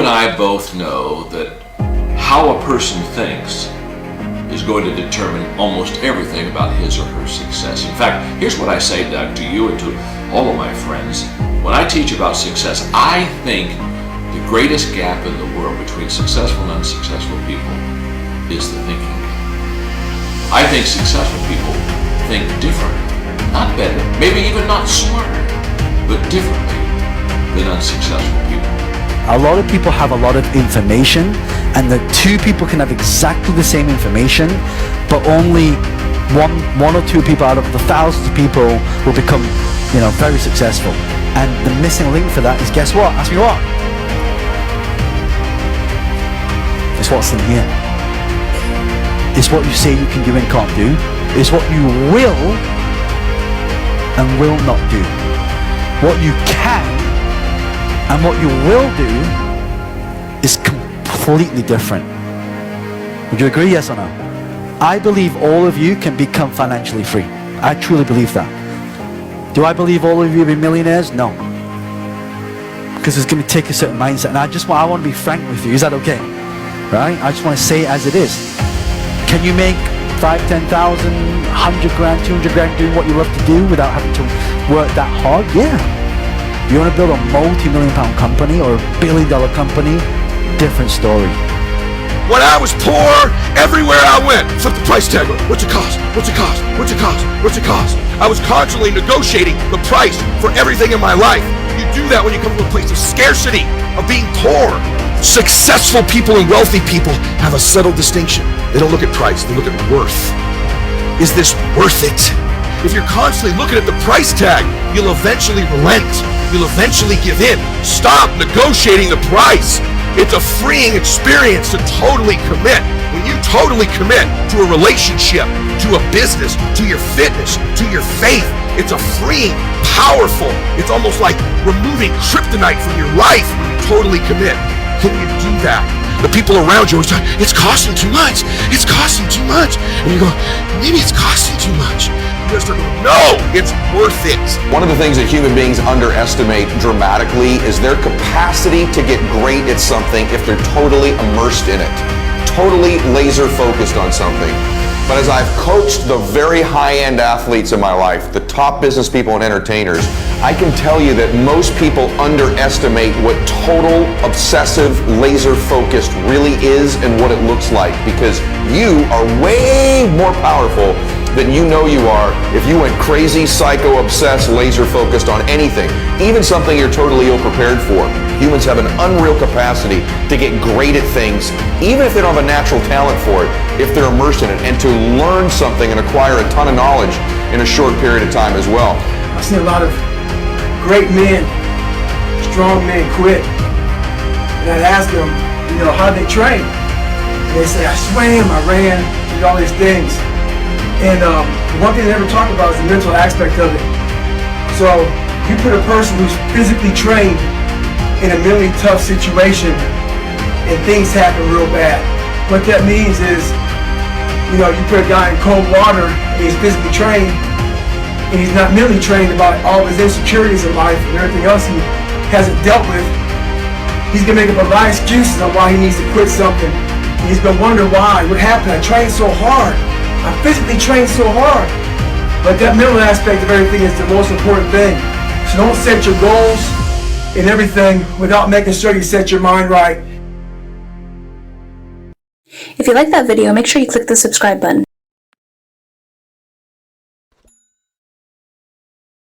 and I both know that how a person thinks is going to determine almost everything about his or her success. In fact, here's what I say, Doug, to you and to all of my friends. When I teach about success, I think the greatest gap in the world between successful and unsuccessful people is the thinking gap. I think successful people think differently, not better, maybe even not smarter, but differently than unsuccessful people. A lot of people have a lot of information, and the two people can have exactly the same information, but only one or two people out of the thousands of people will become, very successful. And the missing link for that is, guess what? Ask me what? It's what's in here. It's what you say you can do and can't do. It's what you will and will not do. What you can and what you will do is completely different. Would you agree, yes or no? I believe all of you can become financially free. I truly believe that. Do I believe all of you will be millionaires? No. Because it's going to take a certain mindset. And I want to be frank with you. Is that okay? Right? I just want to say it as it is. Can you make 5, 10,000, 100 grand, 200 grand doing what you love to do without having to work that hard? Yeah. You want to build a multi-million pound company or a billion-dollar company? Different story. When I was poor, everywhere I went, flip the price tag. What's it cost? What's it cost? What's it cost? What's it cost? I was constantly negotiating the price for everything in my life. You do that when you come to a place of scarcity, of being poor. Successful people and wealthy people have a subtle distinction. They don't look at price, they look at worth. Is this worth it? If you're constantly looking at the price tag, you'll eventually relent. You'll eventually give in. Stop negotiating the price. It's a freeing experience to totally commit. When you totally commit to a relationship, to a business, to your fitness, to your faith, it's a freeing, powerful, it's almost like removing kryptonite from your life when you totally commit. Can you do that? The people around you always say, it's costing too much. It's costing too much. And you go, maybe it's costing too much. You start going, no, it's worth it. One of the things that human beings underestimate dramatically is their capacity to get great at something if they're totally immersed in it, totally laser focused on something. But as I've coached the very high-end athletes in my life, the top business people and entertainers, I can tell you that most people underestimate what total obsessive laser focused really is and what it looks like, because you are way more powerful than you know you are if you went crazy, psycho, obsessed, laser focused on anything, even something you're totally ill-prepared for. Humans have an unreal capacity to get great at things, even if they don't have a natural talent for it, if they're immersed in it, and to learn something and acquire a ton of knowledge in a short period of time as well. I've seen a lot of great men, strong men quit. And I'd ask them, how they train. And they say, I swam, I ran, did all these things. And one thing they never talk about is the mental aspect of it. So you put a person who's physically trained in a mentally tough situation and things happen real bad. What that means is, you put a guy in cold water and he's physically trained and he's not mentally trained about all of his insecurities in life and everything else he hasn't dealt with. He's gonna make up a lot of excuses on why he needs to quit something. And he's gonna wonder why, what happened, I trained so hard. I physically trained so hard. But that mental aspect of everything is the most important thing. So don't set your goals and everything without making sure you set your mind right. If you like that video, make sure you click the subscribe button.